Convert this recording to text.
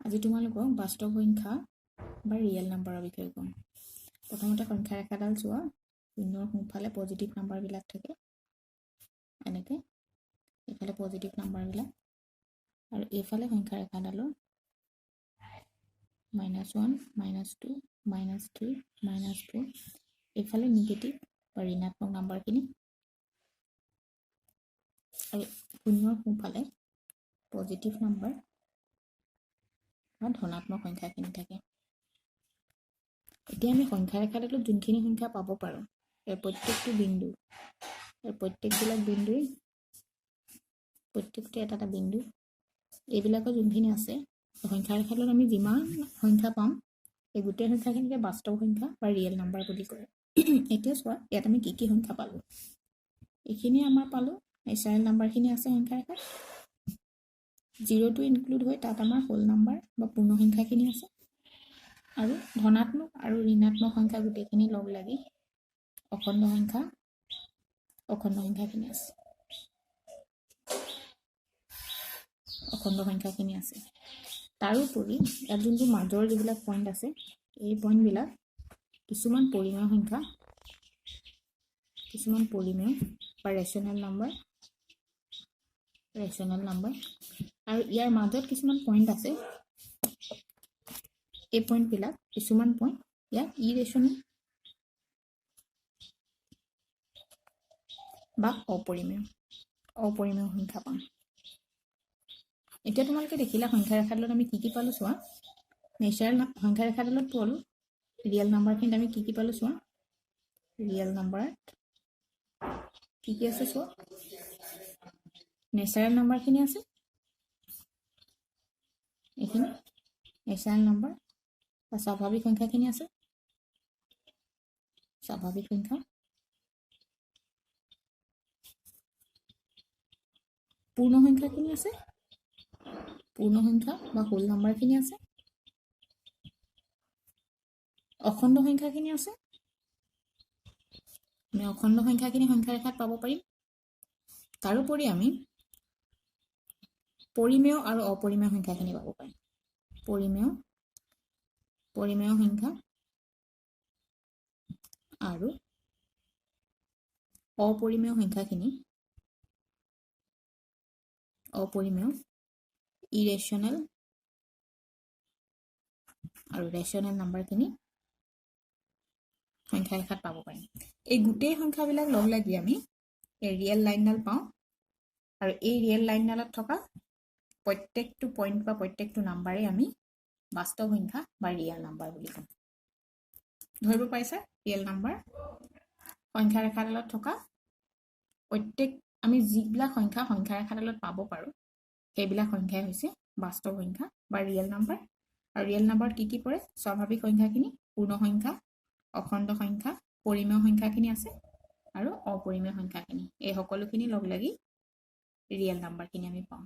আজি তোমালোকক বাস্তৱ সংখ্যা বা ৰিয়েল নাম্বাৰৰ বিষয়ে ক'ম। প্ৰথমতে সংখ্যা ৰেখাডাল চোৱা, শূন্যৰ সোঁফালে পজিটিভ নাম্বাৰবিলাক থাকে, এনেকৈ এইফালে পজিটিভ নাম্বাৰবিলাক, আৰু এইফালে সংখ্যা ৰেখাডালৰ -1, -2, -3, -4, এইফালে নিগেটিভ বা ঋণাত্মক নাম্বাৰখিনি, আৰু শূন্যৰ সোঁফালে পজিটিভ নাম্বাৰ বা ধনাত্মক সংখ্যাখিনি থাকে। এতিয়া আমি সংখ্যা ৰেখাডালত যোনখিনি সংখ্যা পাব পাৰোঁ, ইয়াৰ প্ৰত্যেকটো বিন্দু, ইয়াৰ প্ৰত্যেকবিলাক বিন্দুই প্ৰত্যেকটো এটা এটা বিন্দু, এইবিলাকৰ যোনখিনি আছে সংখ্যা ৰেখাডালত আমি যিমান সংখ্যা পাম এই গোটেই সংখ্যাখিনিকে বাস্তৱ সংখ্যা বা ৰিয়েল নাম্বাৰ বুলি কয়। এতিয়া চোৱা, ইয়াত আমি কি কি সংখ্যা পালোঁ। এইখিনি আমাৰ পালোঁ নেচাৰেল নাম্বাৰখিনি আছে সংখ্যা ৰেখাত, 0টো ইনক্লুড হৈ তাত আমাৰ হোল নাম্বাৰ বা পূৰ্ণ সংখ্যাখিনি আছে, আৰু ধনাত্মক আৰু ঋণাত্মক সংখ্যা গোটেইখিনি লগ লাগি অখণ্ড সংখ্যাখিনি আছে। অখণ্ড সংখ্যাখিনি আছে। তাৰোপৰি ইয়াত যোনটো মাজৰ যিবিলাক পইণ্ট আছে, এই পইণ্টবিলাক কিছুমান পৰিমেয় সংখ্যা, কিছুমান পৰিমেয় বা ৰেচনেল নাম্বাৰ, আৰু ইয়াৰ মাজত কিছুমান পইণ্ট আছে। এই পইণ্টবিলাক কিছুমান পইণ্ট ইয়াত ইৰেচনেল বা অপৰিমেয় সংখ্যা পাম। এতিয়া তোমালোকে দেখিলা সংখ্যা ৰেখাডালত আমি কি কি পালোঁ চোৱা। নেচাৰেল সংখ্যা ৰেখাডালত পালোঁ ৰিয়েল নাম্বাৰখিনিত আমি কি কি পালোঁ চোৱা। ৰিয়েল নাম্বাৰত কি কি আছে চোৱা। নেচাৰেল নাম্বাৰখিনি আছে, এইখিনি নেচাৰেল নাম্বাৰ বা স্বাভাৱিক সংখ্যাখিনি আছে, স্বাভাৱিক সংখ্যা, পূৰ্ণ সংখ্যাখিনি আছে, পূৰ্ণ সংখ্যা বা হোল নাম্বাৰখিনি আছে, অখণ্ড সংখ্যাখিনি আছে, আমি অখণ্ড সংখ্যাখিনি সংখ্যা ৰেখাত পাব পাৰিম। তাৰোপৰি আমি পৰিমেয় আৰু অপৰিমেয় সংখ্যাখিনি পাব পাৰিম। পৰিমেয় সংখ্যা আৰু অপৰিমেয় সংখ্যাখিনি, অপৰিমেয়, ইৰেচনেল আৰু ৰেচনেল নাম্বাৰখিনি সংখ্যা ৰেখাত পাব পাৰিম। এই গোটেই সংখ্যাবিলাক লগ লাগি আমি এই ৰিয়েল লাইনডাল পাওঁ, আৰু এই ৰিয়েল লাইনডালত থকা প্ৰত্যেকটো পইণ্ট বা প্ৰত্যেকটো নাম্বাৰেই আমি বাস্তৱ সংখ্যা বা ৰিয়েল নাম্বাৰ বুলি কওঁ। ধৰিব পাৰিছা? ৰিয়েল নাম্বাৰ সংখ্যা ৰেখাডালত থকা আমি যিবিলাক সংখ্যা ৰেখাডালত পাব পাৰোঁ সেইবিলাক সংখ্যাই হৈছে বাস্তৱ সংখ্যা বা ৰিয়েল নাম্বাৰ। আৰু ৰিয়েল নাম্বাৰত কি কি পৰে? স্বাভাৱিক সংখ্যাখিনি, পূৰ্ণ সংখ্যা, অখণ্ড সংখ্যা, পৰিমেয় সংখ্যাখিনি আছে, আৰু অপৰিমেয় সংখ্যাখিনি, এই সকলোখিনি লগ লাগি ৰিয়েল নাম্বাৰখিনি আমি পাওঁ।